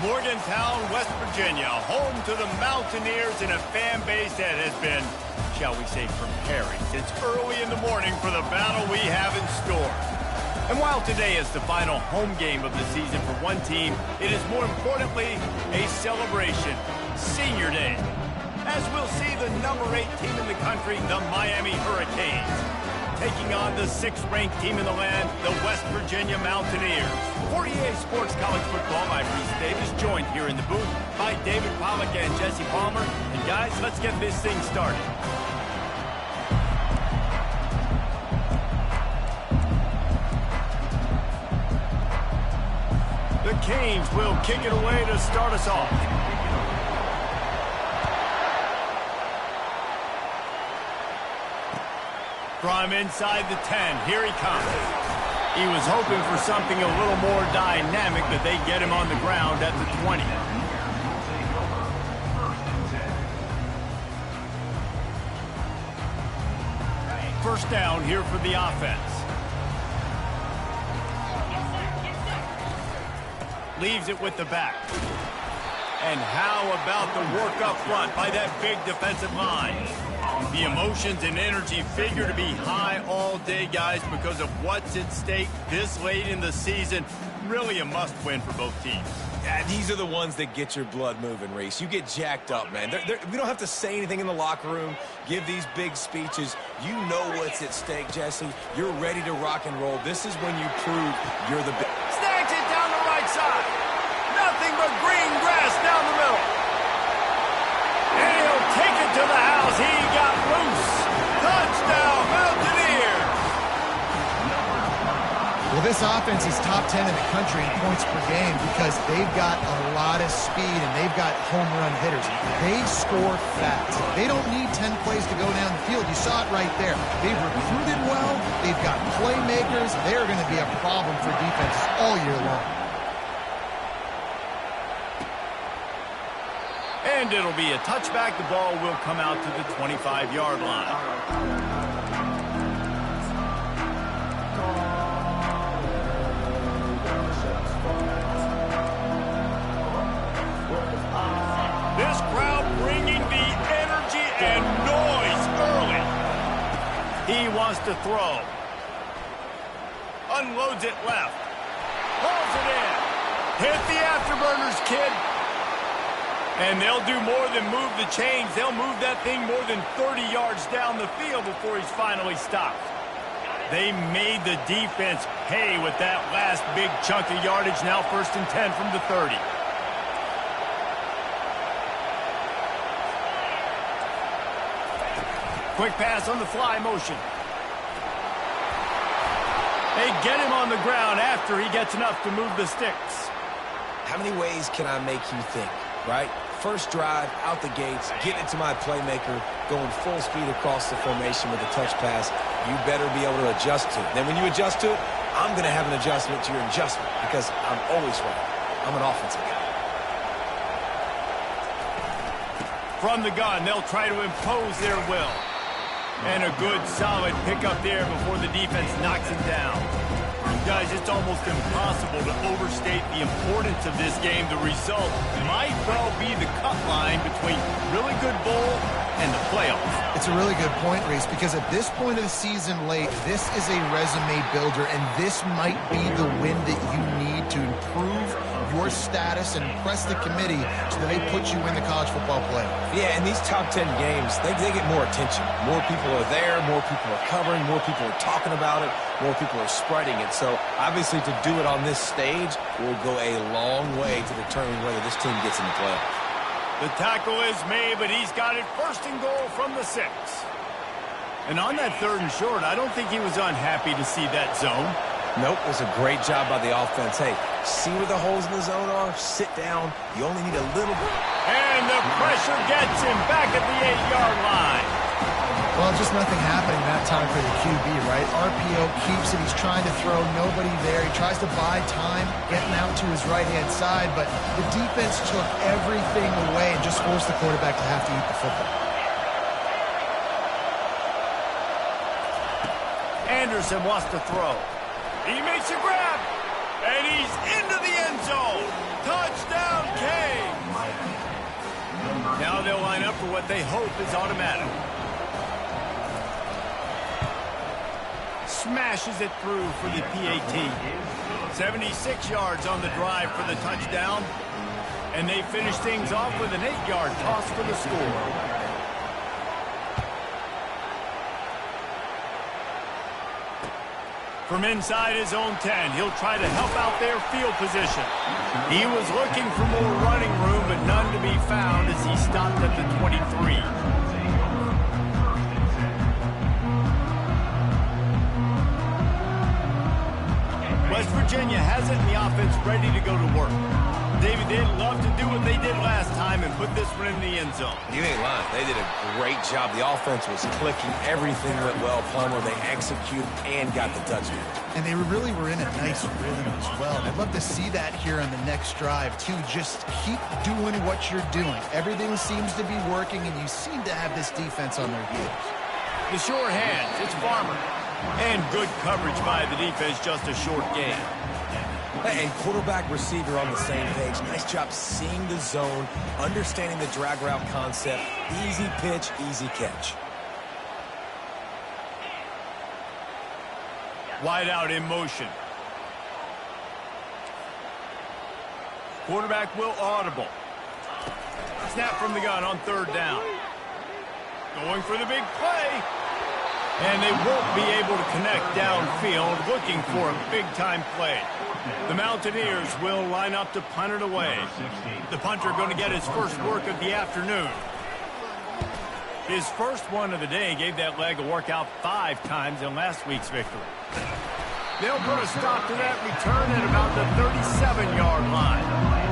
Morgantown, West Virginia, home to the Mountaineers and a fan base that has been, shall we say, preparing since early in the morning for the battle we have in store. And while today is the final home game of the season for one team, it is more importantly a celebration, Senior Day, as we'll see the number 8 team in the country, the Miami Hurricanes, taking on the 6th-ranked team in the land, the West Virginia Mountaineers. For EA Sports College Football, I'm Reese Davis, joined here in the booth by David Pollack and Jesse Palmer. And guys, let's get this thing started. The Canes will kick it away to start us off. From inside the 10, here he comes. He was hoping for something a little more dynamic, but they get him on the ground at the 20. First down here for the offense. Leaves it with the back. And how about the work up front by that big defensive line? The emotions and energy figure to be high all day, guys, because of what's at stake this late in the season. Really a must-win for both teams. Yeah, these are the ones that get your blood moving, Reese. You get jacked up, man. We don't have to say anything in the locker room, give these big speeches. You know what's at stake, Jesse. You're ready to rock and roll. This is when you prove you're the big. Snags it down the right side. Nothing but green grass down the middle. And he'll take it to the house. He got loose. Touchdown, Mountaineers. Well, this offense is top 10 in the country in points per game because they've got a lot of speed and they've got home run hitters. They score fast. They don't need 10 plays to go down the field. You saw it right there. They've recruited well. They've got playmakers. They're going to be a problem for defenses all year long. And it'll be a touchback. The ball will come out to the 25-yard line. This crowd bringing the energy and noise early. He wants to throw. Unloads it left. Pulls it in. Hit the afterburners, kid. And they'll do more than move the chains. They'll move that thing more than 30 yards down the field before he's finally stopped. They made the defense pay with that last big chunk of yardage. Now 1st and 10 from the 30. Quick pass on the fly motion. They get him on the ground after he gets enough to move the sticks. How many ways can I make you think, right? First drive, out the gates, getting it to my playmaker, going full speed across the formation with a touch pass. You better be able to adjust to it. Then when you adjust to it, I'm going to have an adjustment to your adjustment because I'm always right. I'm an offensive guy. From the gun, they'll try to impose their will. And a good, solid pickup there before the defense knocks him down. Guys, it's almost impossible to overstate the importance of this game. The result might well be the cut line between really good bowl and the playoffs. It's a really good point, Reese, because at this point of the season late, this is a resume builder, and this might be the win that you need to improve your status and impress the committee so that they put you in the college football playoff. Yeah, in these top 10 games, they get more attention. More people are there, more people are covering, more people are talking about it, more people are spreading it. So obviously to do it on this stage will go a long way to determine whether this team gets in the playoffs. The tackle is made, but he's got it 1st and goal from the 6. And on that 3rd and short, I don't think he was unhappy to see that zone. Nope, it was a great job by the offense. Hey, see where the holes in the zone are? Sit down. You only need a little bit. And the pressure gets him back at the 8-yard line. Well, just nothing happening that time for the QB, right? RPO keeps it. He's trying to throw. Nobody there. He tries to buy time, getting out to his right-hand side, but the defense took everything away and just forced the quarterback to have to eat the football. Anderson wants to throw. He makes a grab, and he's into the end zone. Touchdown, for what they hope is automatic. Smashes it through for the PAT. 76 yards on the drive for the touchdown. And they finish things off with an 8-yard toss for the score. From inside his own 10, he'll try to help out their field position. He was looking for more running room, but none to be found as he stopped at the 23. West Virginia has it in the offense ready to go to work. David, they'd love to do what they did last time and put this one in the end zone. You ain't lying. They did a great job. The offense was clicking. Everything went well. Plummer, they executed and got the touchdown. And they really were in a nice rhythm as well. I'd love to see that here on the next drive, too. Just keep doing what you're doing. Everything seems to be working, and you seem to have this defense on their heels. The sure hands, it's Farmer. And good coverage by the defense, just a short gain. And quarterback receiver on the same page. Nice job seeing the zone, understanding the drag route concept. Easy pitch, easy catch. Wide out in motion. Quarterback will audible. Snap from the gun on 3rd down. Going for the big play. And they won't be able to connect downfield, looking for a big-time play. The Mountaineers will line up to punt it away. The punter going to get his first work of the afternoon. His first one of the day gave that leg a workout 5 times in last week's victory. They'll put a stop to that return at about the 37-yard line.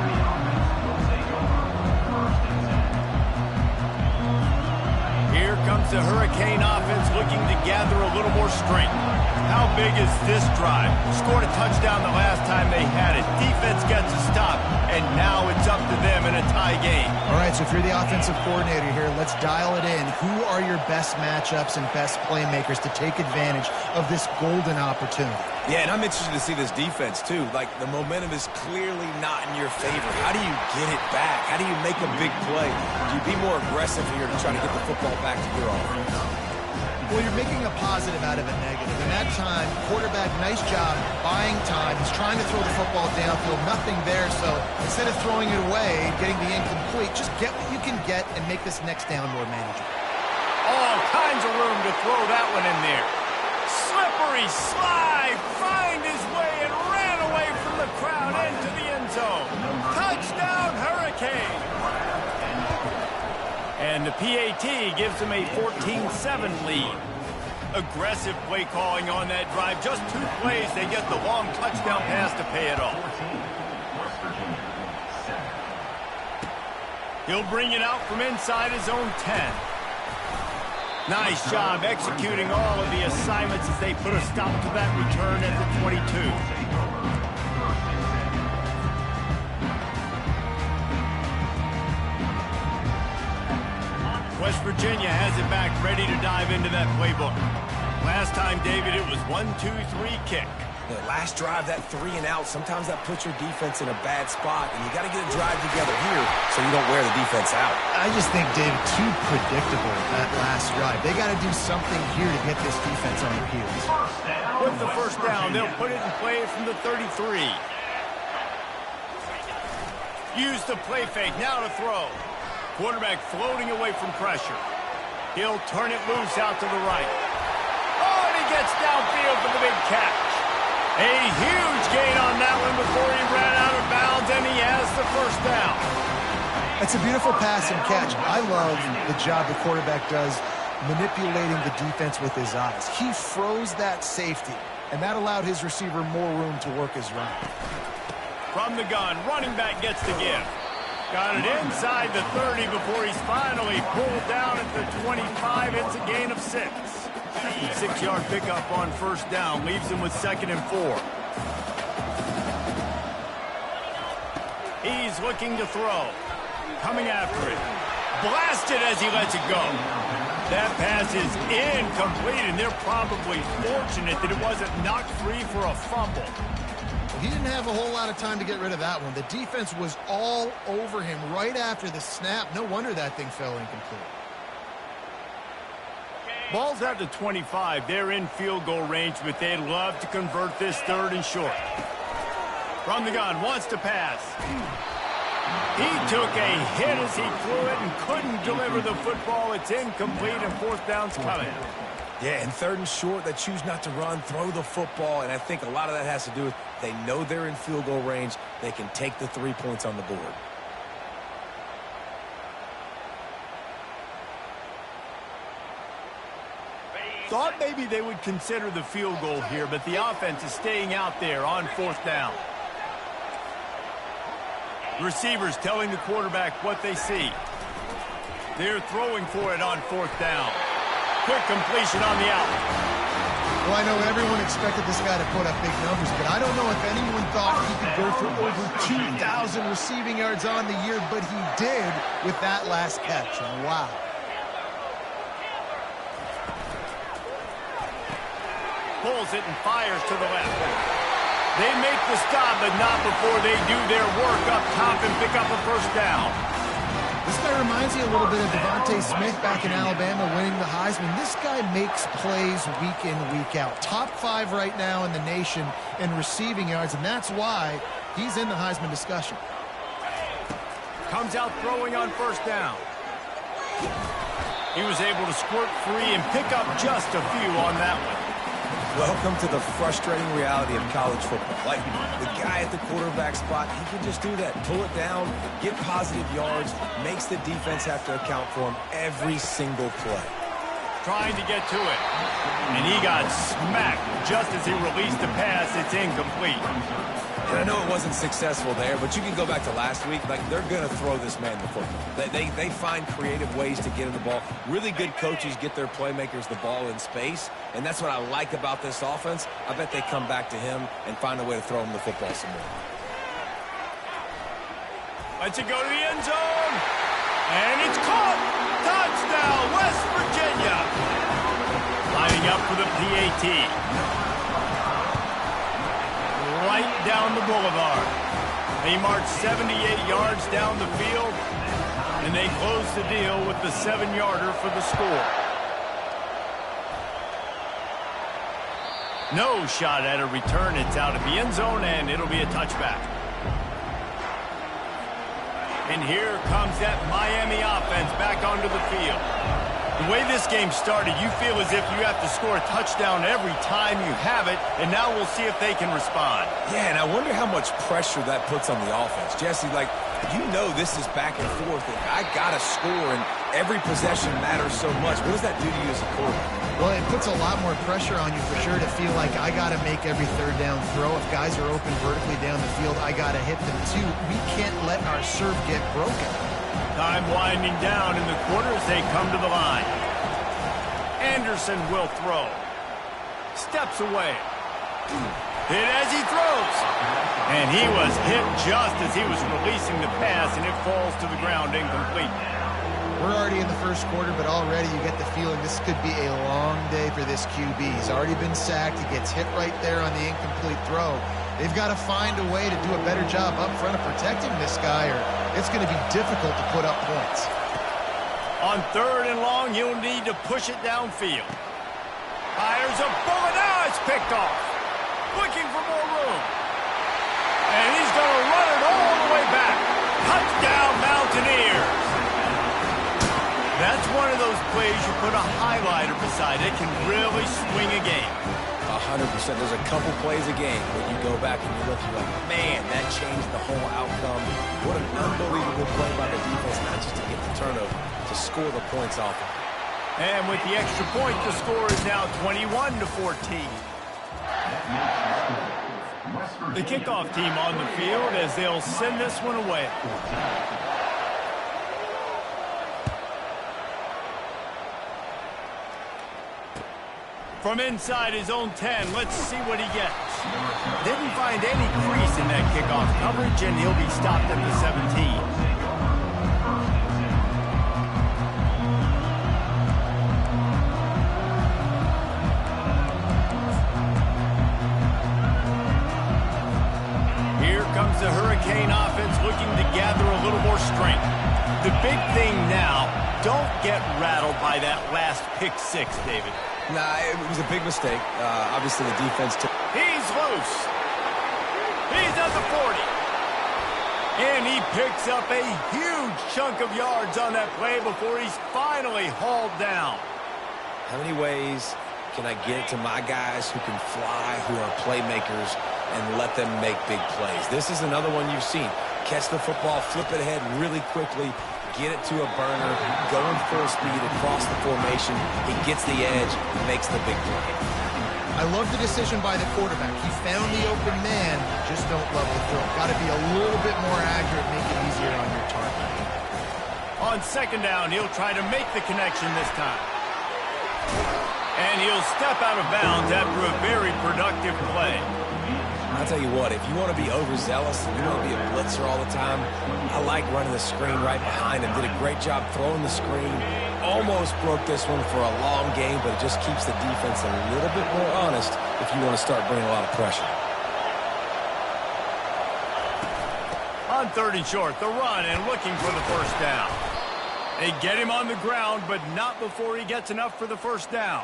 Here comes the Hurricane offense looking to gather a little more strength. How big is this drive? Scored a touchdown the last time they had it. Defense gets a stop, and now it's up to them in a tie game. All right, so if you're the offensive coordinator here, let's dial it in. Who are your best matchups and best playmakers to take advantage of this golden opportunity? Yeah, and I'm interested to see this defense, too. Like, the momentum is clearly not in your favor. How do you get it back? How do you make a big play? Do you be more aggressive here to try to get the football back to your offense? Well, you're making a positive out of a negative. And that time, quarterback, nice job, buying time. He's trying to throw the football downfield, nothing there. So instead of throwing it away, getting the incomplete, just get what you can get and make this next down more manageable. All kinds of room to throw that one in there. Slippery slide, find his way and ran away from the crowd into the end zone. Touchdown, Hurricane. And the PAT gives them a 14-7 lead. Aggressive play calling on that drive. Just 2 plays, they get the long touchdown pass to pay it off. He'll bring it out from inside his own 10. Nice job executing all of the assignments as they put a stop to that return at the 22. West Virginia has it back, ready to dive into that playbook. Last time, David, it was 1-2-3 kick. The last drive, that 3 and out, sometimes that puts your defense in a bad spot, and you got to get a drive together here so you don't wear the defense out. I just think, David, too predictable that last drive. They got to do something here to get this defense on their heels. With the first down, they'll put it in play from the 33. Use the play fake, now to throw. Quarterback floating away from pressure. He'll turn it loose out to the right. Oh, and he gets downfield for the big catch. A huge gain on that one before he ran out of bounds, and he has the first down. That's a beautiful pass and catch. I love the job the quarterback does manipulating the defense with his eyes. He froze that safety, and that allowed his receiver more room to work his run. From the gun, running back gets the give. Got it inside the 30 before he's finally pulled down at the 25. It's a gain of 6. 6-yard pickup on first down. Leaves him with 2nd and 4. He's looking to throw. Coming after it. Blasted as he lets it go. That pass is incomplete, and they're probably fortunate that it wasn't knocked free for a fumble. Well, he didn't have a whole lot of time to get rid of that one. The defense was all over him right after the snap. No wonder that thing fell incomplete. Ball's at the 25. They're in field goal range, but they'd love to convert this 3rd and short. From the gun, wants to pass. He took a hit as he threw it and couldn't deliver the football. It's incomplete, and 4th down's coming. Yeah, and 3rd and short, they choose not to run, throw the football, and I think a lot of that has to do with they know they're in field goal range. They can take the 3 points on the board. Thought maybe they would consider the field goal here, but the offense is staying out there on 4th down. The receivers telling the quarterback what they see. They're throwing for it on 4th down. Quick completion on the out. Well, I know everyone expected this guy to put up big numbers, but I don't know if anyone thought he could go for over 2,000 receiving yards on the year, but he did with that last catch. Wow. Pulls it and fires to the left. They make the stop, but not before they do their work up top and pick up a 1st down. This guy reminds me a little bit of Devontae Smith back in Alabama winning the Heisman. This guy makes plays week in, week out. Top 5 right now in the nation in receiving yards, and that's why he's in the Heisman discussion. Comes out throwing on 1st down. He was able to squirt free and pick up just a few on that one. Welcome to the frustrating reality of college football. Like, the guy at the quarterback spot, he can just do that. Pull it down, get positive yards, makes the defense have to account for him every single play. Trying to get to it. And he got smacked just as he released the pass. It's incomplete. And I know it wasn't successful there, but you can go back to last week. Like, they're going to throw this man the football. They find creative ways to get him the ball. Really good coaches get their playmakers the ball in space, and that's what I like about this offense. I bet they come back to him and find a way to throw him the football some more. Lets it go to the end zone. And it's caught. Touchdown, West Virginia. Lining up for the PAT. Right down the boulevard. They march 78 yards down the field, and they close the deal with the 7-yarder for the score. No shot at a return. It's out of the end zone, and it'll be a touchback. And here comes that Miami offense back onto the field. The way this game started, you feel as if you have to score a touchdown every time you have it, and now we'll see if they can respond. Yeah, and I wonder how much pressure that puts on the offense. Jesse, like, you know this is back and forth, and I got to score, and every possession matters so much. What does that do to you as a quarterback? Well, it puts a lot more pressure on you for sure to feel like I got to make every 3rd down throw. If guys are open vertically down the field, I got to hit them too. We can't let our serve get broken. Time winding down in the quarter as they come to the line. Anderson will throw. Steps away. Hit as he throws. And he was hit just as he was releasing the pass, and it falls to the ground incomplete. We're already in the 1st quarter, but already you get the feeling this could be a long day for this QB. He's already been sacked. He gets hit right there on the incomplete throw. They've got to find a way to do a better job up front of protecting this guy, or it's going to be difficult to put up points. On 3rd and long, he'll need to push it downfield. Fires a bullet. Now it's picked off. Looking for more room. And he's going to run it all the way back. Touchdown, Mountaineers. That's one of those plays you put a highlighter beside it, can really swing a game. 100%. There's a couple plays a game when you go back and you look, you're like, man, that changed the whole outcome. What an unbelievable play by the defense, not just to get the turnover, to score the points off of it. And with the extra point, the score is now 21-14. The kickoff team on the field as they'll send this one away. From inside his own 10, let's see what he gets. Didn't find any crease in that kickoff coverage, and he'll be stopped at the 17. Here comes the Hurricane offense looking to gather a little more strength. The big thing now, don't get rattled by that last pick six, David. Nah, it was a big mistake. Obviously, the defense took... He's loose. He's at the 40. And he picks up a huge chunk of yards on that play before he's finally hauled down. How many ways can I get it to my guys who can fly, who are playmakers, and let them make big plays? This is another one you've seen. Catch the football, flip it ahead really quickly, get it to a burner, going full speed across the formation. He gets the edge, makes the big play. I love the decision by the quarterback. He found the open man, just don't level throw. Got to be a little bit more accurate, make it easier on your target. On second down, he'll try to make the connection this time. And he'll step out of bounds after a very productive play. I'll tell you what, if you want to be overzealous and you want to be a blitzer all the time, I like running the screen right behind him. Did a great job throwing the screen. Almost broke this one for a long game, but it just keeps the defense a little bit more honest if you want to start bringing a lot of pressure. On third and short, the run and looking for the first down. They get him on the ground, but not before he gets enough for the first down.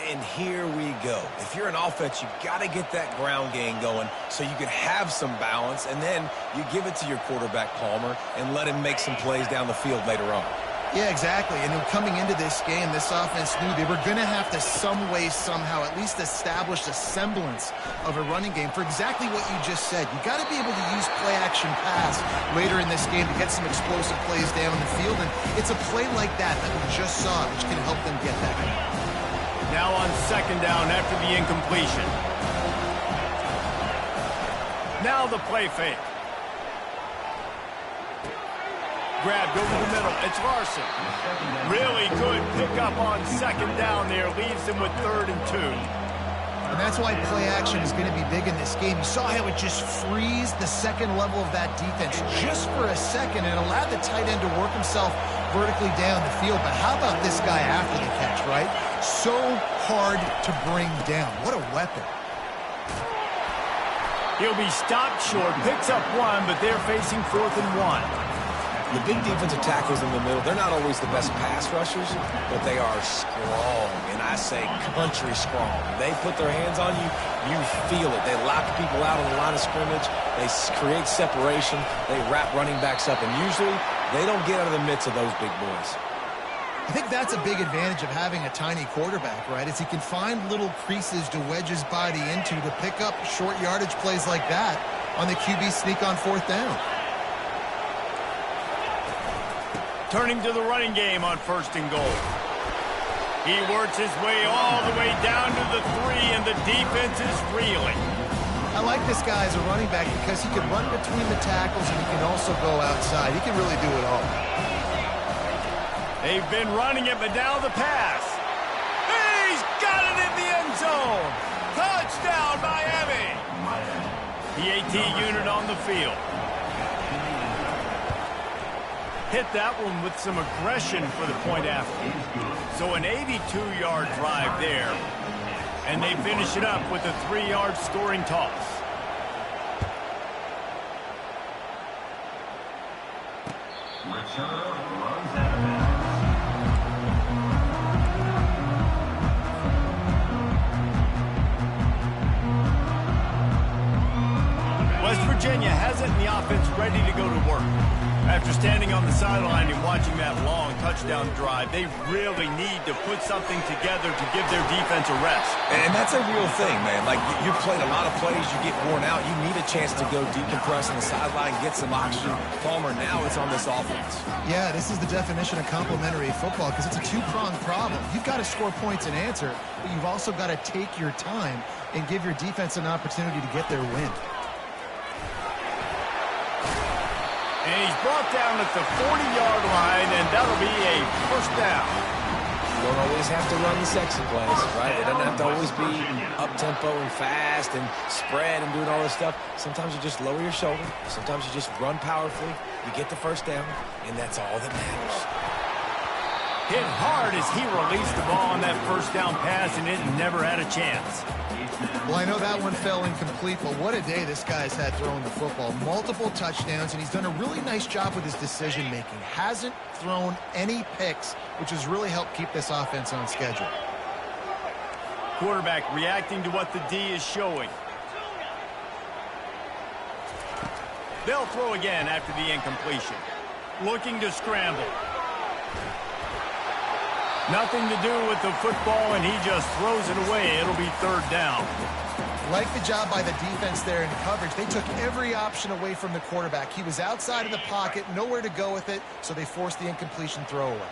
And here we go. If you're an offense, you got to get that ground game going so you can have some balance, and then you give it to your quarterback, Palmer, and let him make some plays down the field later on. Yeah, exactly. And coming into this game, this offense knew they were going to have to some way, somehow, at least establish a semblance of a running game for exactly what you just said. You got to be able to use play-action pass later in this game to get some explosive plays down the field. And it's a play like that that we just saw, which can help them get that going. Now on second down after the incompletion. Now the play fake. Grabbed over the middle. It's Larson. Really good pickup on second down there. Leaves him with 3rd and 2. And that's why play action is going to be big in this game. You saw how it just frees the second level of that defense just for a second and allowed the tight end to work himself vertically down the field. But how about this guy after the catch, right? So hard to bring down. What a weapon. He'll be stopped short. Picks up 1, but they're facing 4th and 1. The big defensive tackles in the middle, they're not always the best pass rushers, but they are strong, and I say country strong. They put their hands on you, you feel it. They lock people out on the line of scrimmage. They create separation. They wrap running backs up, and usually they don't get out of the midst of those big boys. I think that's a big advantage of having a tiny quarterback, right? Is he can find little creases to wedge his body into to pick up short yardage plays like that on the QB sneak on 4th down. Turning to the running game on 1st and goal. He works his way all the way down to the 3, and the defense is reeling. I like this guy as a running back because he can run between the tackles and he can also go outside. He can really do it all. They've been running it, but now the pass. He's got it in the end zone. Touchdown, Miami. The AT unit on the field. Hit that one with some aggression for the point after. So an 82-yard drive there. And they finish it up with a 3-yard scoring toss. West Virginia has it in the offense ready to go to work. After standing on the sideline and watching that long touchdown drive, they really need to put something together to give their defense a rest. And that's a real thing, man. Like, you've played a lot of plays, you get worn out, you need a chance to go decompress on the sideline, get some oxygen. Palmer, now it's on this offense. Yeah, this is the definition of complementary football because it's a two-pronged problem. You've got to score points and answer, but you've also got to take your time and give your defense an opportunity to get their win. And he's brought down at the 40-yard line, and that'll be a first down. You don't always have to run the sexy plays, right? It doesn't have to always be up-tempo and fast and spread and doing all this stuff. Sometimes you just lower your shoulder. Sometimes you just run powerfully. You get the first down, and that's all that matters. Hit hard as he released the ball on that first down pass, and it never had a chance. Well, I know that one fell incomplete, but what a day this guy's had throwing the football. Multiple touchdowns, and he's done a really nice job with his decision-making. Hasn't thrown any picks, which has really helped keep this offense on schedule. Quarterback reacting to what the D is showing. They'll throw again after the incompletion. Looking to scramble. Nothing to do with the football, and he just throws it away. It'll be third down. Like the job by the defense there in coverage. They took every option away from the quarterback. He was outside of the pocket, nowhere to go with it, so they forced the incompletion throwaway.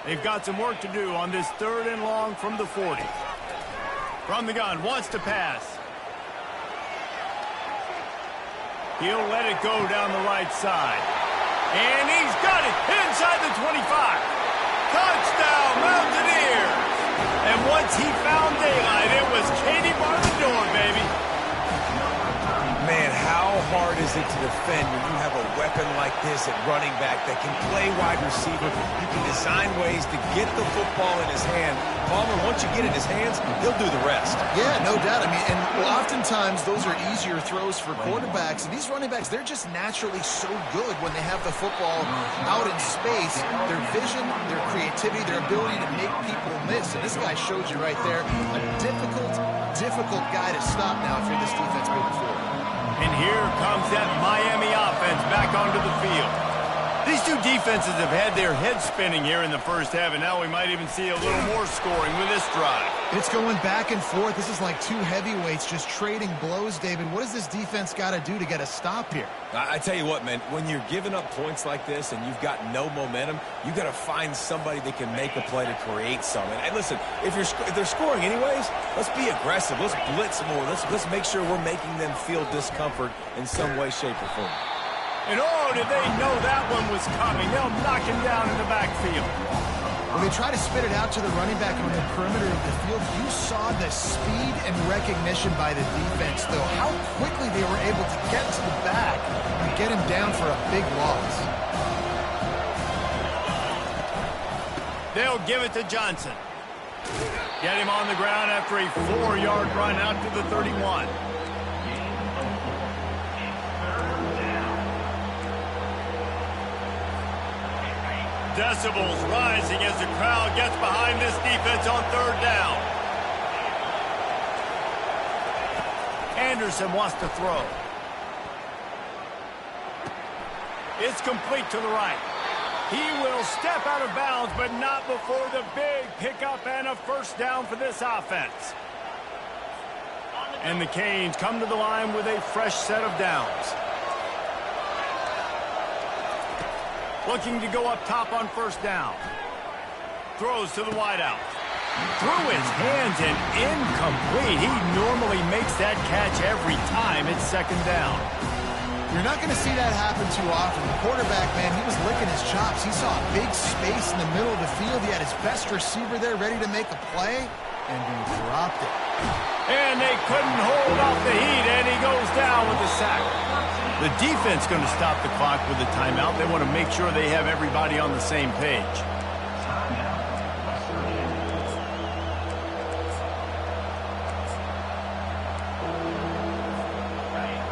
They've got some work to do on this 3rd and long from the 40. From the gun, wants to pass. He'll let it go down the right side. And he's got it inside the 25. Touchdown, Mountaineers! And once he found daylight, it was Katie bar the door, baby. Man, how hard is it to defend when you have a weapon like this at running back that can play wide receiver? You can design ways to get the football in his hand. Palmer, once you get it in his hands, he'll do the rest. Yeah, no doubt. I mean, and oftentimes those are easier throws for quarterbacks. And these running backs, they're just naturally so good when they have the football out in space. Their vision, their creativity, their ability to make people miss. And this guy showed you right there, a difficult guy to stop now if you're this defense moving forward. And here comes that Miami offense back onto the field. These two defenses have had their heads spinning here in the first half, and now we might even see a little more scoring with this drive. It's going back and forth. This is like two heavyweights just trading blows, David. What does this defense got to do to get a stop here? I tell you what, man, when you're giving up points like this and you've got no momentum, you got to find somebody that can make a play to create something. And listen, if they're scoring anyways, let's be aggressive. Let's blitz more. Let's make sure we're making them feel discomfort in some way, shape, or form. And oh, did they know that one was coming. They'll knock him down in the backfield. When they try to spit it out to the running back on the perimeter of the field, you saw the speed and recognition by the defense, though. How quickly they were able to get to the back and get him down for a big loss. They'll give it to Johnson. Get him on the ground after a 4-yard run out to the 31. Decibels rising as the crowd gets behind this defense on 3rd down. Anderson wants to throw. It's complete to the right. He will step out of bounds, but not before the big pickup and a first down for this offense. And the Canes come to the line with a fresh set of downs. Looking to go up top on first down. Throws to the wideout. Through his hands and incomplete. He normally makes that catch every time it's 2nd down. You're not going to see that happen too often. The quarterback, man, he was licking his chops. He saw a big space in the middle of the field. He had his best receiver there ready to make a play, and he dropped it. And they couldn't hold off the heat, and he goes down with the sack. The defense going to stop the clock with a timeout. They want to make sure they have everybody on the same page.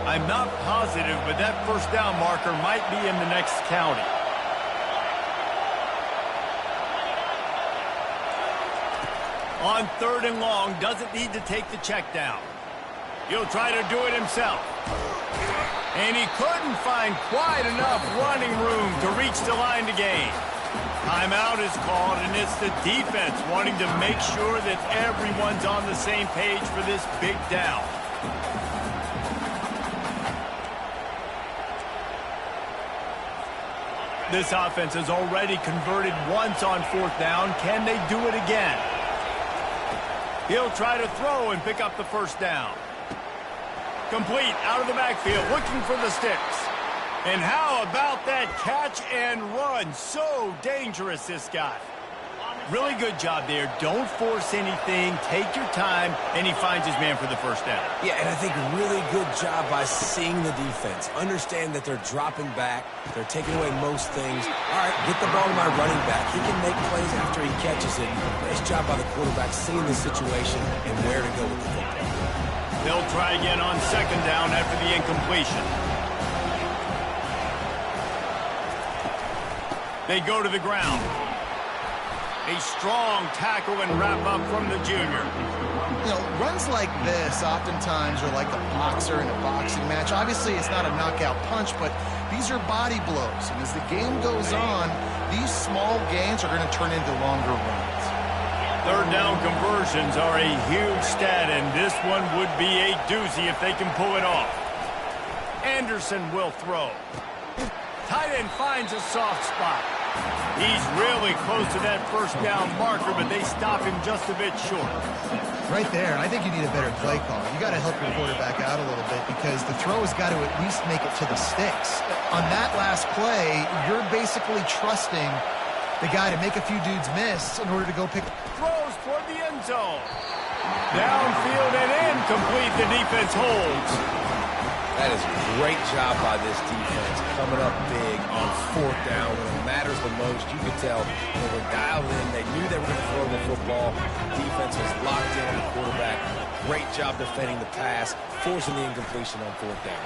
I'm not positive, but that first down marker might be in the next county. On 3rd and long, doesn't need to take the check down. He'll try to do it himself. And he couldn't find quite enough running room to reach the line to gain. Timeout is called, and it's the defense wanting to make sure that everyone's on the same page for this big down. This offense has already converted once on 4th down. Can they do it again? He'll try to throw and pick up the first down. Complete out of the backfield, looking for the sticks. And how about that catch and run? So dangerous, this guy. Really good job there. Don't force anything. Take your time, and he finds his man for the first down. Yeah, and I think really good job by seeing the defense. Understand that they're dropping back. They're taking away most things. All right, get the ball to my running back. He can make plays after he catches it. Nice job by the quarterback seeing the situation and where to go with the football. They'll try again on second down after the incompletion. They go to the ground. A strong tackle and wrap up from the junior. You know, runs like this oftentimes are like the boxer in a boxing match. Obviously, it's not a knockout punch, but these are body blows. And as the game goes on, these small gains are going to turn into longer runs. Third down conversions are a huge stat, and this one would be a doozy if they can pull it off. Anderson will throw. Tight end finds a soft spot. He's really close to that first down marker, but they stop him just a bit short. Right there, I think you need a better play call. You got to help your quarterback out a little bit because the throw has got to at least make it to the sticks. On that last play, you're basically trusting the guy to make a few dudes miss in order to go pick. Throws toward the end zone. Downfield and incomplete. The defense holds. That is a great job by this defense, coming up big on fourth down when it matters the most. You could tell they were dialed in. They knew they were going to throw the football. Defense was locked in on the quarterback. Great job defending the pass, forcing the incompletion on fourth down.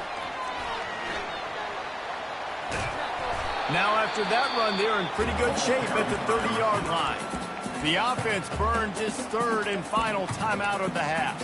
Now after that run, they're in pretty good shape at the 30-yard line. The offense burns its third and final timeout of the half.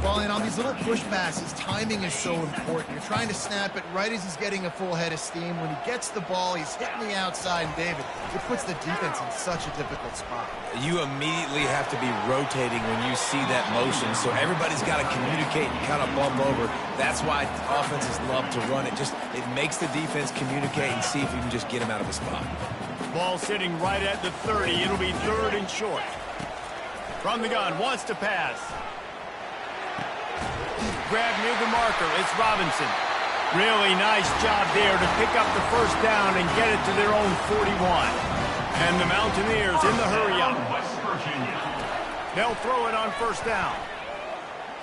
Well, and on these little push passes, timing is so important. You're trying to snap it right as he's getting a full head of steam. When he gets the ball, he's hitting the outside, and David, it puts the defense in such a difficult spot. You immediately have to be rotating when you see that motion, so everybody's got to communicate and kind of bump over. That's why offenses love to run it. It makes the defense communicate and see if you can just get him out of a spot. Ball sitting right at the 30. It'll be third and short. From the gun, wants to pass. Grab near the marker. It's Robinson. Really nice job there to pick up the first down and get it to their own 41. And the Mountaineers in the hurry-up. They'll throw it on first down.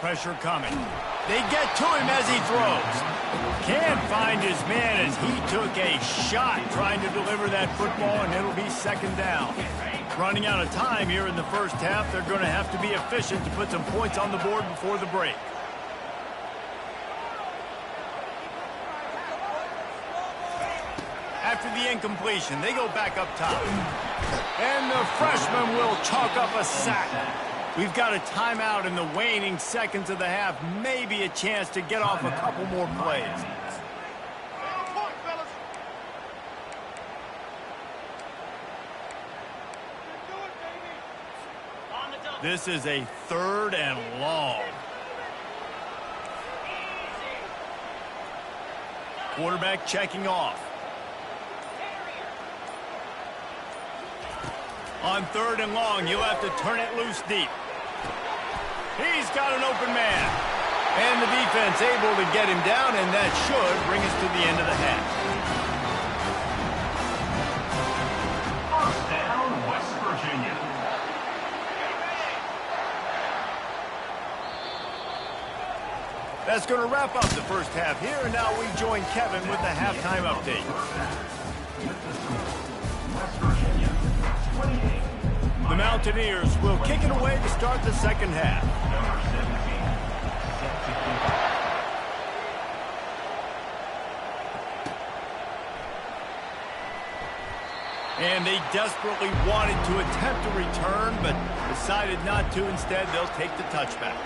Pressure coming. They get to him as he throws. Can't find his man as he took a shot trying to deliver that football, and it'll be second down. Running out of time here in the first half, they're going to have to be efficient to put some points on the board before the break. After the incompletion, they go back up top. And the freshman will chalk up a sack. We've got a timeout in the waning seconds of the half. Maybe a chance to get off a couple more plays. This is a third and long. Quarterback checking off. On third and long, you'll have to turn it loose deep. He's got an open man. And the defense able to get him down, and that should bring us to the end of the half. First down, West Virginia. That's going to wrap up the first half here, and now we join Kevin with the halftime update. The Mountaineers will kick it away to start the second half. And they desperately wanted to attempt a return, but decided not to. Instead, they'll take the touchback.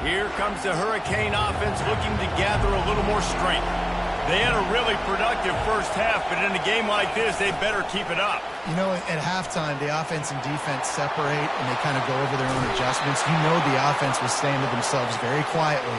Here comes the Hurricane offense looking to gather a little more strength. They had a really productive first half, but in a game like this, they better keep it up. You know, at halftime, the offense and defense separate, and they kind of go over their own adjustments. You know the offense was saying to themselves very quietly,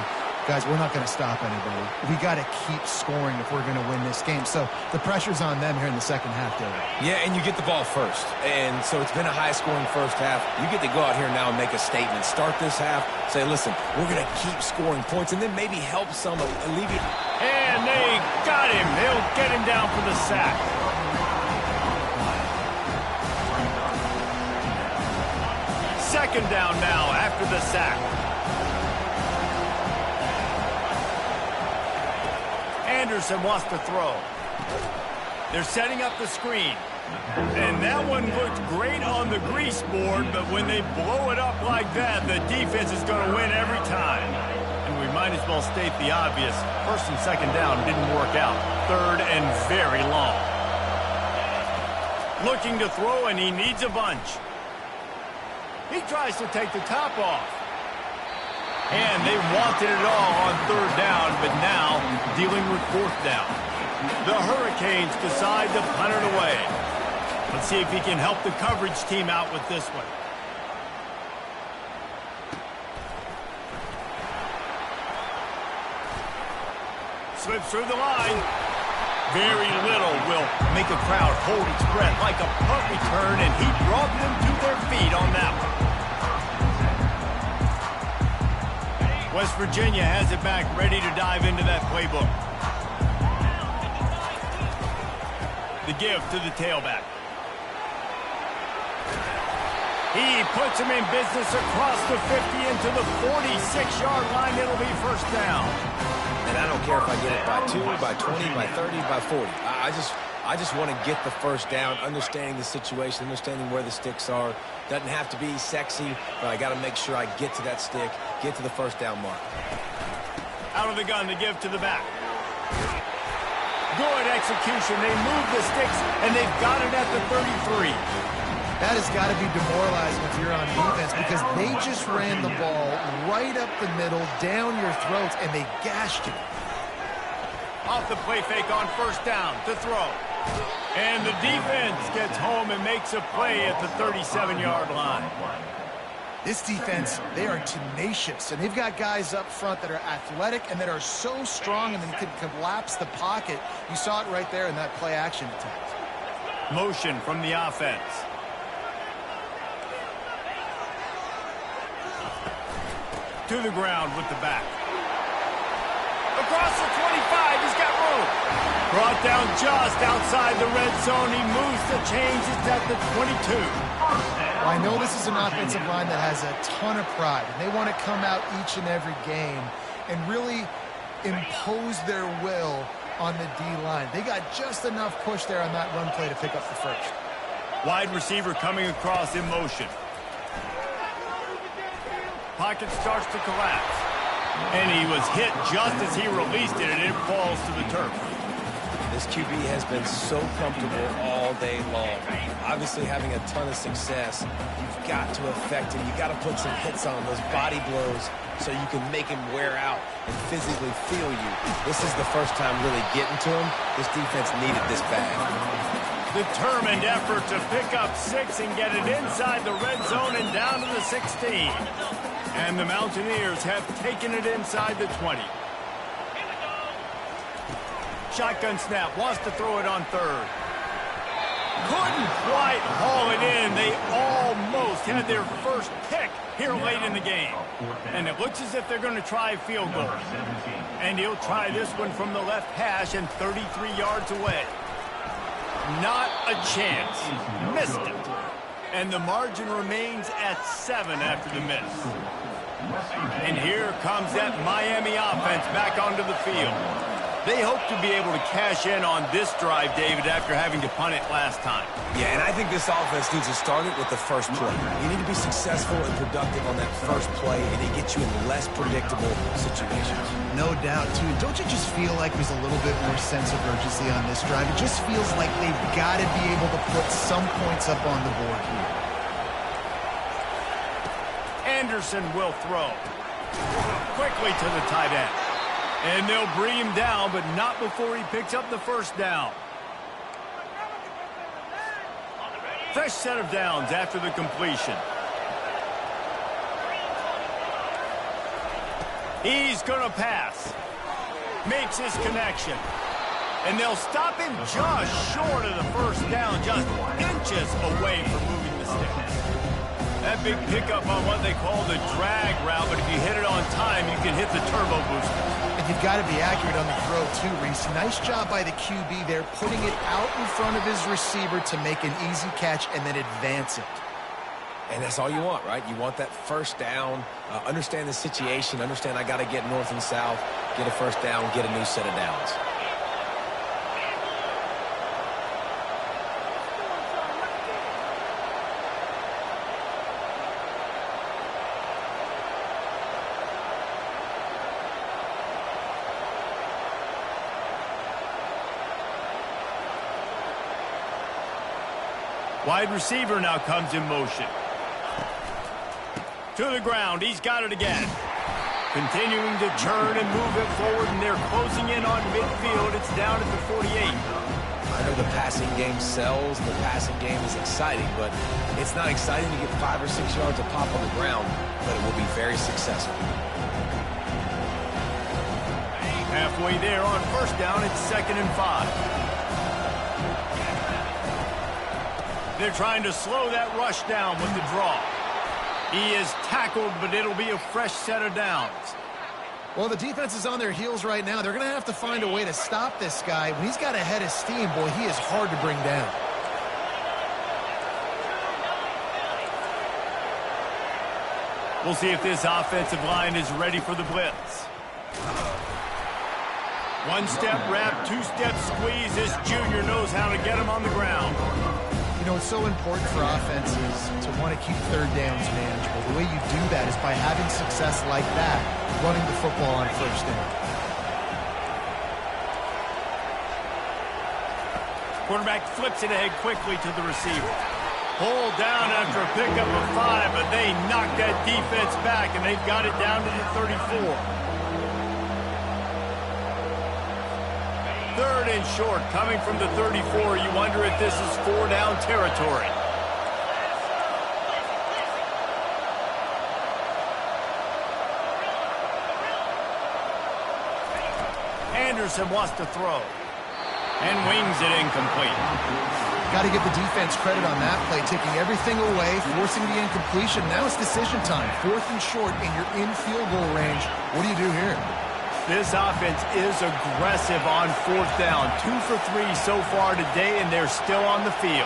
guys, we're not going to stop anybody. We got to keep scoring if we're going to win this game. So the pressure's on them here in the second half, David. Yeah, and you get the ball first. And so it's been a high-scoring first half. You get to go out here now and make a statement. Start this half, say, listen, we're going to keep scoring points, and then maybe help some alleviate. And they got him. They'll get him down for the sack. Second down now after the sack. Anderson wants to throw. They're setting up the screen. And that one looked great on the grease board, but when they blow it up like that, the defense is going to win every time. And we might as well state the obvious. First and second down didn't work out. Third and very long. Looking to throw, and he needs a bunch. He tries to take the top off. And they wanted it all on third down, but now dealing with fourth down. The Hurricanes decide to punt it away. Let's see if he can help the coverage team out with this one. Slips through the line. Very little will make a crowd hold its breath like a punt return, and he brought them to their feet on that one. West Virginia has it back, ready to dive into that playbook. The give to the tailback. He puts him in business across the 50 into the 46-yard line. It'll be first down. And I don't care if I get it by 2, by 20, by 30, by 40. I just want to get the first down, understanding the situation, understanding where the sticks are. Doesn't have to be sexy, but I got to make sure I get to that stick, get to the first down mark. Out of the gun to give to the back. Good execution. They move the sticks, and they've got it at the 33. That has got to be demoralizing if you're on defense, because they just ran the ball right up the middle, down your throats, and they gashed you. Off the play fake on first down to throw. And the defense gets home and makes a play at the 37-yard line. This defense, they are tenacious, and they've got guys up front that are athletic and that are so strong and then can collapse the pocket. You saw it right there in that play-action attempt. Motion from the offense. To the ground with the back. Across the 25, he's got room. Brought down just outside the red zone. He moves the chains. It's at the 22. I know this is an offensive line that has a ton of pride, and they want to come out each and every game and really impose their will on the D-line. They got just enough push there on that run play to pick up the first. Wide receiver coming across in motion. Pocket starts to collapse. And he was hit just as he released it, and it falls to the turf. This QB has been so comfortable all day long. Obviously having a ton of success. You've got to affect him. You've got to put some hits on those body blows so you can make him wear out and physically feel you. This is the first time really getting to him. This defense needed this bad. Determined effort to pick up 6 and get it inside the red zone and down to the 16. And the Mountaineers have taken it inside the 20. Shotgun snap, wants to throw it on third. Couldn't quite haul it in. They almost had their first pick here late in the game. And it looks as if they're going to try a field goal. And he'll try this one from the left hash and 33 yards away. Not a chance. Missed it. And the margin remains at 7 after the miss. And here comes that Miami offense back onto the field. They hope to be able to cash in on this drive, David, after having to punt it last time. Yeah, and I think this offense needs to start it with the first play. You need to be successful and productive on that first play, and it gets you in less predictable situations. No doubt, too. Don't you just feel like there's a little bit more sense of urgency on this drive? It just feels like they've got to be able to put some points up on the board here. Anderson will throw. Quickly to the tight end. And they'll bring him down, but not before he picks up the first down. Fresh set of downs after the completion. He's going to pass. Makes his connection. And they'll stop him just short of the first down, just inches away from moving the sticks. That big pickup on what they call the drag route, but if you hit it on time, you can hit the turbo booster. And you've got to be accurate on the throw, too, Reese. Nice job by the QB there, putting it out in front of his receiver to make an easy catch and then advance it. And that's all you want, right? You want that first down, understand the situation, understand I got to get north and south, get a first down, get a new set of downs. Wide receiver now comes in motion. To the ground, he's got it again. Continuing to turn and move it forward, and they're closing in on midfield. It's down at the 48. I know the passing game sells, the passing game is exciting, but it's not exciting to get 5 or 6 yards of pop on the ground, but it will be very successful. Halfway there on first down, it's 2nd and 5. They're trying to slow that rush down with the draw. He is tackled, but it'll be a fresh set of downs. Well, the defense is on their heels right now. They're going to have to find a way to stop this guy. When he's got a head of steam, boy, he is hard to bring down. We'll see if this offensive line is ready for the blitz. One-step wrap, two-step squeeze. This junior knows how to get him on the ground. You know, it's so important for offenses to want to keep third downs manageable. The way you do that is by having success like that, running the football on first down. Quarterback flips it ahead quickly to the receiver. Pulled down after a pickup of 5, but they knocked that defense back, and they've got it down to the 34. 3rd and short, coming from the 34. You wonder if this is 4-down territory. Anderson wants to throw. And wings it incomplete. Got to give the defense credit on that play, taking everything away, forcing the incompletion. Now it's decision time. 4th and short, and you're in field goal range. What do you do here? This offense is aggressive on 4th down. 2 for 3 so far today, and they're still on the field.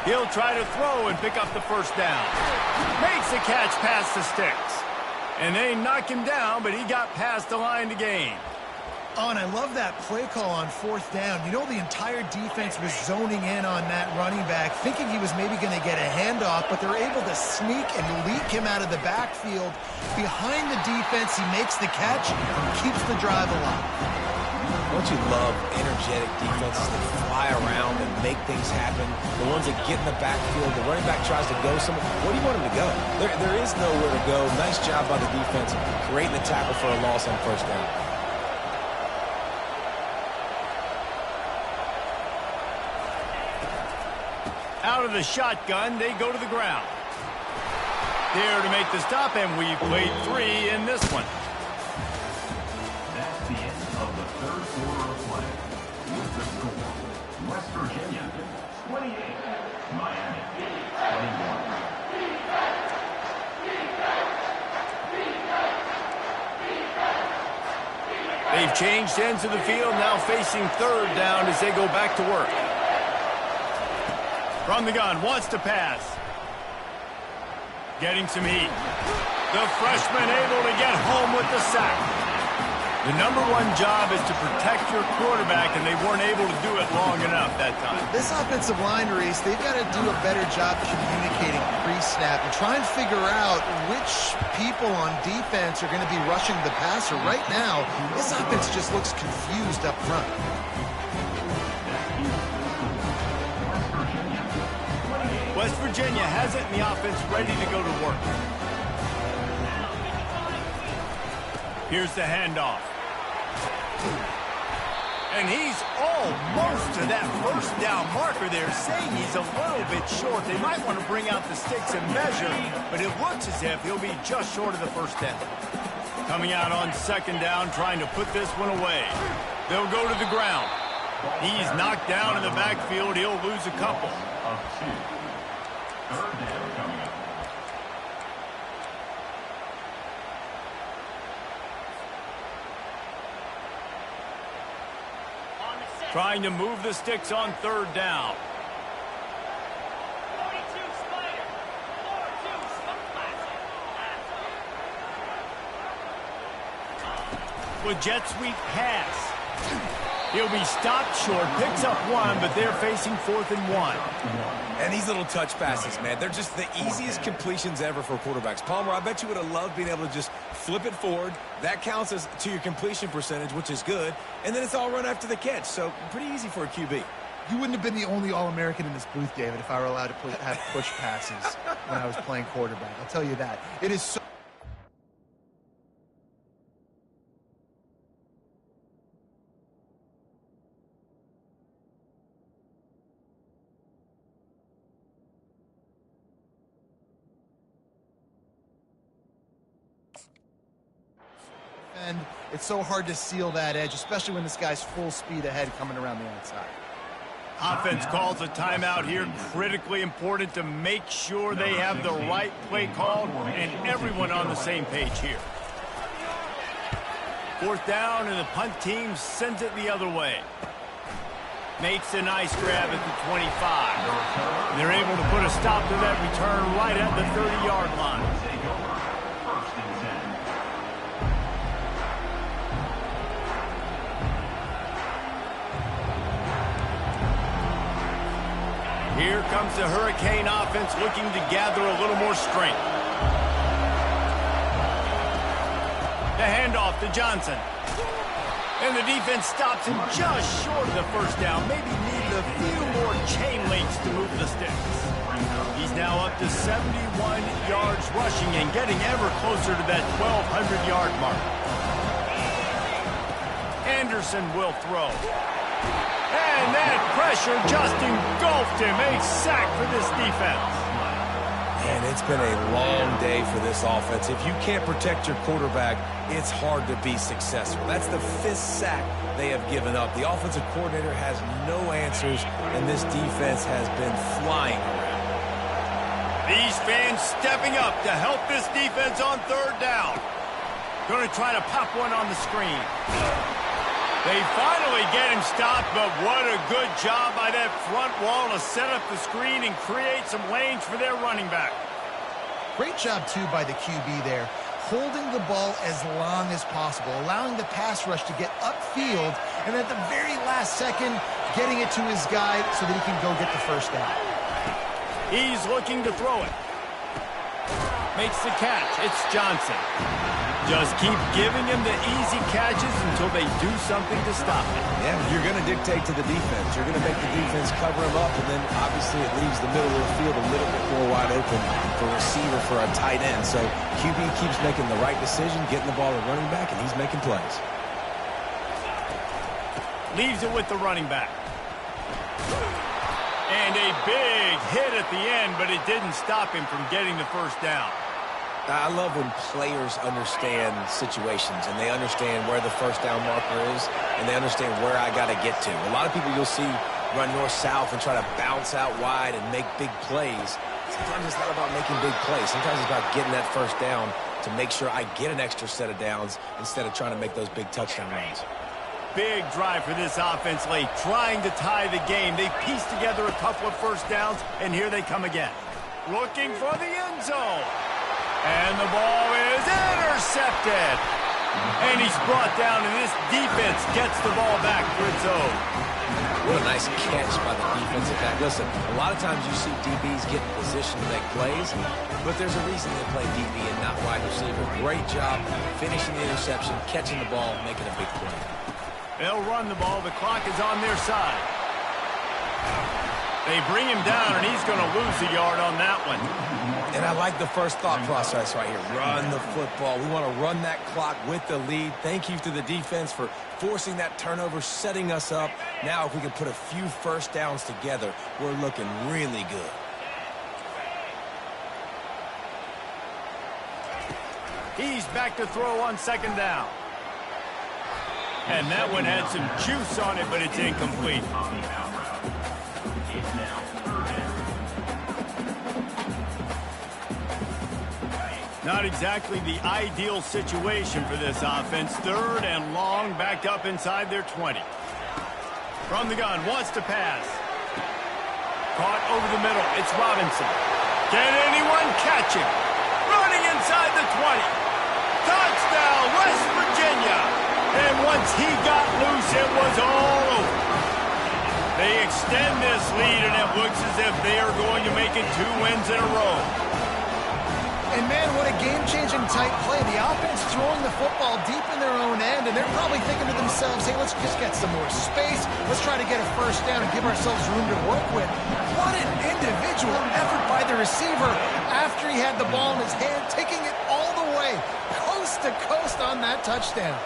He'll try to throw and pick up the first down. Makes the catch past the sticks. And they knock him down, but he got past the line to gain. Oh, and I love that play call on 4th down. You know, the entire defense was zoning in on that running back, thinking he was maybe going to get a handoff, but they're able to sneak and leak him out of the backfield. Behind the defense, he makes the catch and keeps the drive alive. Don't you love energetic defenses that fly around and make things happen? The ones that get in the backfield, the running back tries to go somewhere. Where do you want him to go? There is nowhere to go. Nice job by the defense, creating the tackle for a loss on first down. Out of the shotgun, they go to the ground. There to make the stop, and we've played 3 in this one. That's the end of the 3rd quarter of play. With the score, West Virginia 28, Miami 21. They've changed ends of the field, now facing 3rd down as they go back to work. From the gun, wants to pass. Getting some heat. The freshman able to get home with the sack. The #1 job is to protect your quarterback, and they weren't able to do it long enough that time. This offensive line, Reese, they've got to do a better job communicating pre-snap and try and figure out which people on defense are going to be rushing the passer. Right now, this offense just looks confused up front. West Virginia has it, and the offense ready to go to work. Here's the handoff. And he's almost to that first down marker there, saying he's a little bit short. They might want to bring out the sticks and measure, but it looks as if he'll be just short of the first down. Coming out on second down, trying to put this one away. They'll go to the ground. He's knocked down in the backfield. He'll lose a couple. Of 2. Third down coming up. Trying to move the sticks on third down. 42 Spider. 4-2 Smoke Classic. With jet sweep pass. He'll be stopped short, picks up one, but they're facing 4th and 1. And these little touch passes, man, they're just the easiest completions ever for quarterbacks. Palmer, I bet you would have loved being able to just flip it forward. That counts as to your completion percentage, which is good. And then it's all run after the catch, so pretty easy for a QB. You wouldn't have been the only All-American in this booth, David, if I were allowed to have push passes when I was playing quarterback. I'll tell you that. It is so... And it's so hard to seal that edge, especially when this guy's full speed ahead coming around the outside. Offense calls a timeout here. Critically important to make sure they have the right play called and everyone on the same page here. 4th down, and the punt team sends it the other way. Makes a nice grab at the 25. They're able to put a stop to that return right at the 30-yard line. Take over. First and 10. Here comes the Hurricane offense looking to gather a little more strength. The handoff to Johnson. And the defense stops him just short of the first down. Maybe needed a few more chain links to move the sticks. He's now up to 71 yards rushing and getting ever closer to that 1,200-yard mark. Anderson will throw. And that pressure just engulfed him. A sack for this defense. Man, it's been a long day for this offense. If you can't protect your quarterback, it's hard to be successful. That's the 5th sack they have given up. The offensive coordinator has no answers, and this defense has been flying around. These fans stepping up to help this defense on third down. Going to try to pop one on the screen. They finally get him stopped, but what a good job by that front wall to set up the screen and create some lanes for their running back. Great job, too, by the QB there, holding the ball as long as possible, allowing the pass rush to get upfield, and at the very last second, getting it to his guy so that he can go get the first down. He's looking to throw it. Makes the catch. It's Johnson. Just keep giving him the easy catches until they do something to stop it. Yeah, you're going to dictate to the defense. You're going to make the defense cover him up, and then obviously it leaves the middle of the field a little bit more wide open for receiver for a tight end. So QB keeps making the right decision, getting the ball to running back, and he's making plays. Leaves it with the running back. And a big hit at the end, but it didn't stop him from getting the first down. I love when players understand situations and they understand where the first down marker is and they understand where I got to get to. A lot of people you'll see run north-south and try to bounce out wide and make big plays. Sometimes it's not about making big plays. Sometimes it's about getting that first down to make sure I get an extra set of downs instead of trying to make those big touchdown runs. Big drive for this offense late, trying to tie the game. They pieced together a couple of first downs, and here they come again. Looking for the end zone. And the ball is intercepted. And he's brought down, and this defense gets the ball back for its own. What a nice catch by the defensive back. Listen, a lot of times you see DBs get in position to make plays, but there's a reason they play DB and not wide receiver. Great job finishing the interception, catching the ball, making a big play. They'll run the ball. The clock is on their side. They bring him down, and he's going to lose a yard on that one. And I like the first thought process right here. Run the football. We want to run that clock with the lead. Thank you to the defense for forcing that turnover, setting us up. Now, if we can put a few first downs together, we're looking really good. He's back to throw on second down. And that one had some juice on it, but it's incomplete. Not exactly the ideal situation for this offense. Third and long, backed up inside their 20. From the gun, wants to pass. Caught over the middle. It's Robinson. Can anyone catch him? Running inside the 20. Touchdown, West Virginia. And once he got loose, it was all over. They extend this lead, and it looks as if they are going to make it 2 wins in a row. And, man, what a game-changing type play. The offense throwing the football deep in their own end, and they're probably thinking to themselves, hey, let's just get some more space. Let's try to get a first down and give ourselves room to work with. What an individual effort by the receiver after he had the ball in his hand, taking it all the way, coast to coast on that touchdown.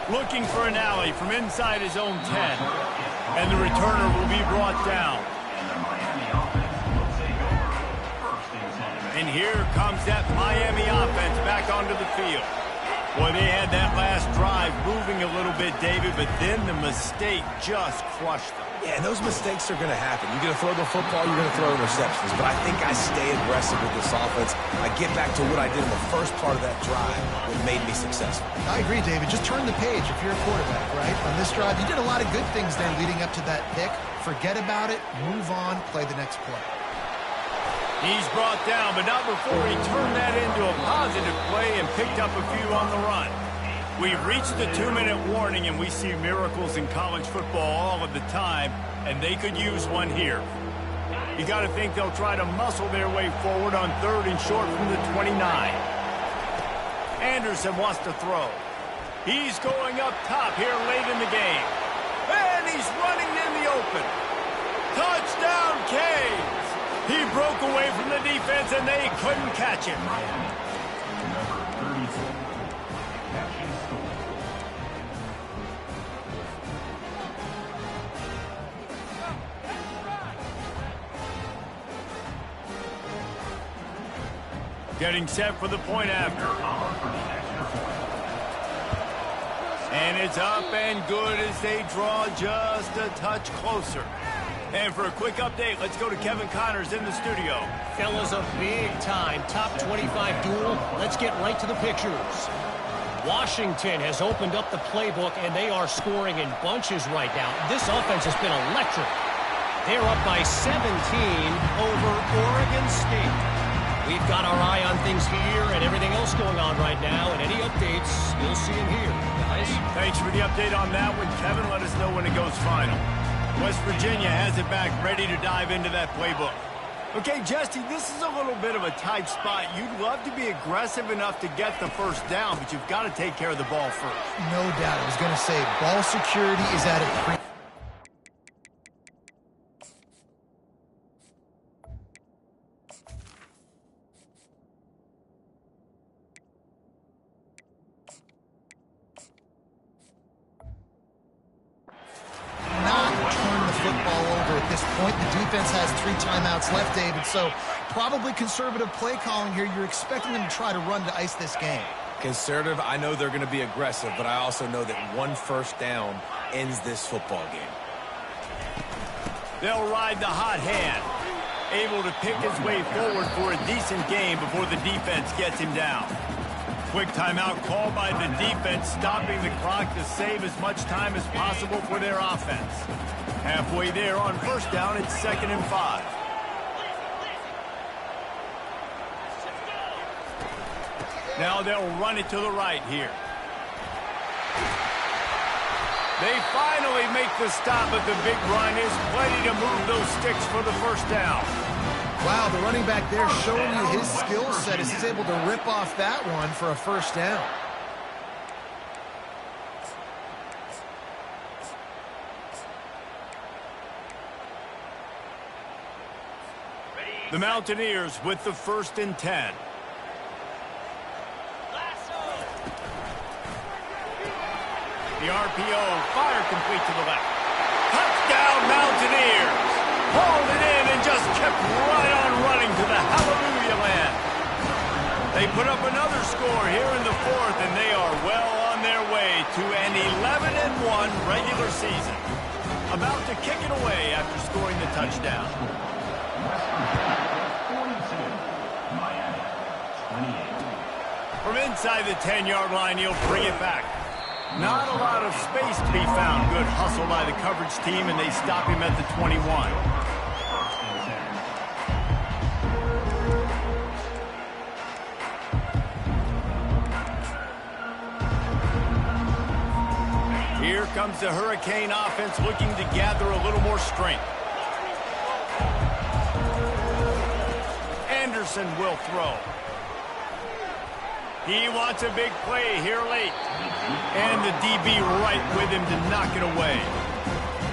Looking for an alley from inside his own 10. And the returner will be brought down. And here comes that Miami offense back onto the field. Boy, they had that last drive moving a little bit, David, but then the mistake just crushed them. Yeah, and those mistakes are going to happen. You're going to throw the football, you're going to throw interceptions. But I think I stay aggressive with this offense. I get back to what I did in the first part of that drive, what made me successful. I agree, David. Just turn the page if you're a quarterback, right? On this drive, you did a lot of good things there leading up to that pick. Forget about it, move on, play the next play. He's brought down, but not before he turned that into a positive play and picked up a few on the run. We've reached the 2-minute warning, and we see miracles in college football all of the time, and they could use one here. You got to think they'll try to muscle their way forward on 3rd and short from the 29. Anderson wants to throw. He's going up top here late in the game. And he's running in the open. Touchdown, Canes! He broke away from the defense, and they couldn't catch him. Getting set for the point after. And it's up and good as they draw just a touch closer. And for a quick update, let's go to Kevin Connors in the studio. Fellas, a big-time top 25 duel. Let's get right to the pictures. Washington has opened up the playbook, and they are scoring in bunches right now. This offense has been electric. They're up by 17 over Oregon State. We've got our eye on things here and everything else going on right now, and any updates, you'll see them here, guys. Thanks for the update on that one, Kevin. Let us know when it goes final. West Virginia has it back, ready to dive into that playbook. Okay, Jesse, this is a little bit of a tight spot. You'd love to be aggressive enough to get the first down, but you've got to take care of the ball first. No doubt. I was going to say, ball security is at a premium. Left, David, so probably conservative play calling here. You're expecting them to try to run to ice this game. Conservative, I know they're going to be aggressive, but I also know that one first down ends this football game. They'll ride the hot hand, able to pick his way forward for a decent game before the defense gets him down. Quick timeout called by the defense, stopping the clock to save as much time as possible for their offense. Halfway there on first down, it's 2nd and 5. Now they'll run it to the right here. They finally make the stop, but the big run is plenty to move those sticks for the first down. Wow, the running back there showing you his skill set as he's able to rip off that one for a first down. The Mountaineers with the 1st and 10. The RPO, fire complete to the left. Touchdown, Mountaineers! Hauled it in and just kept right on running to the hallelujah land. They put up another score here in the 4th, and they are well on their way to an 11-1 regular season. About to kick it away after scoring the touchdown. From inside the 10-yard line, he'll bring it back. Not a lot of space to be found. Good hustle by the coverage team, and they stop him at the 21. Here comes the Hurricane offense looking to gather a little more strength. Anderson will throw. He wants a big play here late. And the DB right with him to knock it away.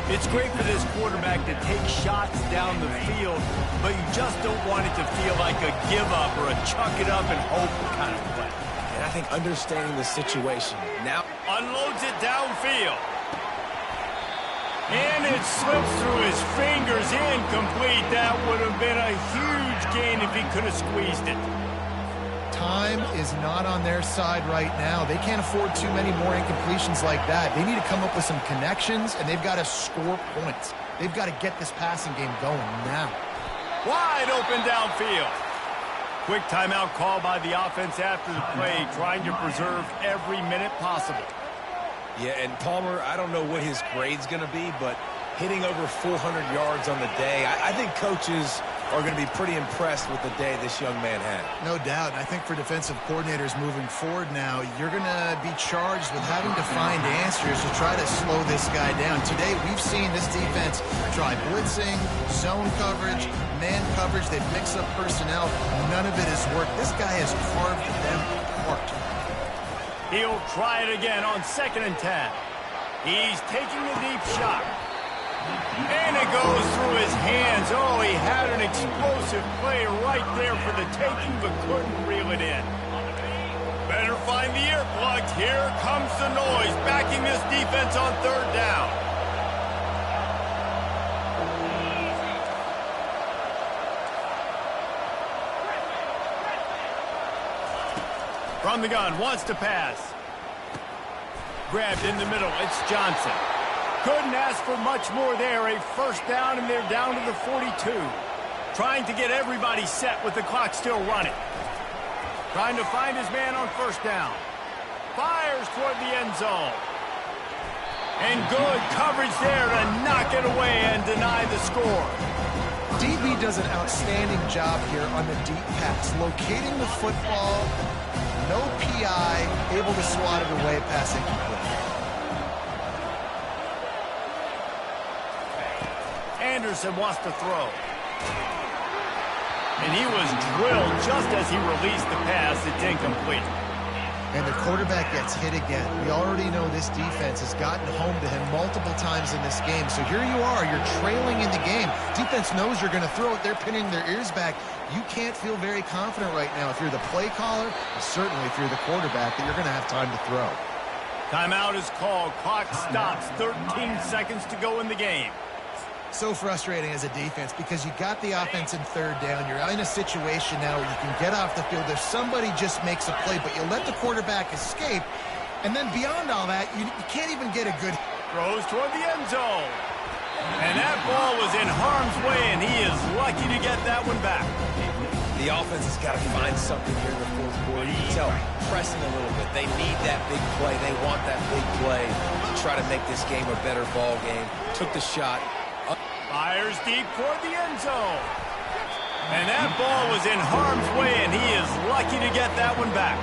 It's great for this quarterback to take shots down the field, but you just don't want it to feel like a give-up or a chuck it up and hope kind of play. And I think understanding the situation. Now unloads it downfield. And it slips through his fingers, incomplete. That would have been a huge gain if he could have squeezed it. Time is not on their side right now. They can't afford too many more incompletions like that. They need to come up with some connections, and they've got to score points. They've got to get this passing game going now. Wide open downfield. Quick timeout call by the offense after the play, trying to preserve every minute possible. Yeah, and Palmer, I don't know what his grade's going to be, but hitting over 400 yards on the day, I think coaches are going to be pretty impressed with the day this young man had. No doubt. And I think for defensive coordinators moving forward now, you're going to be charged with having to find answers to try to slow this guy down. Today, we've seen this defense try blitzing, zone coverage, man coverage. They've mixed up personnel. None of it has worked. This guy has carved them apart. He'll try it again on 2nd and 10. He's taking the deep shot. And it goes through his hands. Oh, he had an explosive play right there for the taking, but couldn't reel it in. Better find the earplugs. Here comes the noise, backing this defense on 3rd down. From the gun, wants to pass. Grabbed in the middle, it's Johnson. Couldn't ask for much more there. A 1st down, and they're down to the 42. Trying to get everybody set with the clock still running. Trying to find his man on 1st down. Fires toward the end zone. And good coverage there to knock it away and deny the score. DB does an outstanding job here on the deep pass, locating the football, no PI, able to swat it away, pass incomplete. Anderson wants to throw. And he was drilled just as he released the pass. It's incomplete. And the quarterback gets hit again. We already know this defense has gotten home to him multiple times in this game. So here you are, you're trailing in the game. Defense knows you're going to throw it. They're pinning their ears back. You can't feel very confident right now if you're the play caller, and certainly if you're the quarterback, that you're going to have time to throw. Timeout is called. Clock stops. 13 seconds to go in the game. So frustrating as a defense because you got the offense in 3rd down. You're in a situation now where you can get off the field. If somebody just makes a play, but you let the quarterback escape, and then beyond all that, you can't even get a good... Throws toward the end zone. And that ball was in harm's way, and he is lucky to get that one back. The offense has got to find something here in the 4th quarter. You can tell, pressing a little bit. They need that big play. They want that big play to try to make this game a better ball game. Took the shot. Fires deep toward the end zone. And that ball was in harm's way, and he is lucky to get that one back.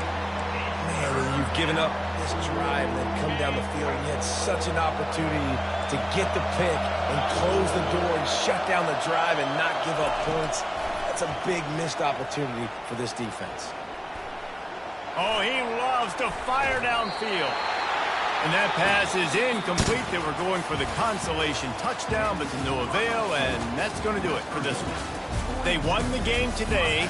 Man, you've given up this drive and then come down the field, and you had such an opportunity to get the pick and close the door and shut down the drive and not give up points. That's a big missed opportunity for this defense. Oh, he loves to fire downfield. And that pass is incomplete. They were going for the consolation touchdown, but to no avail, and that's going to do it for this one. They won the game today,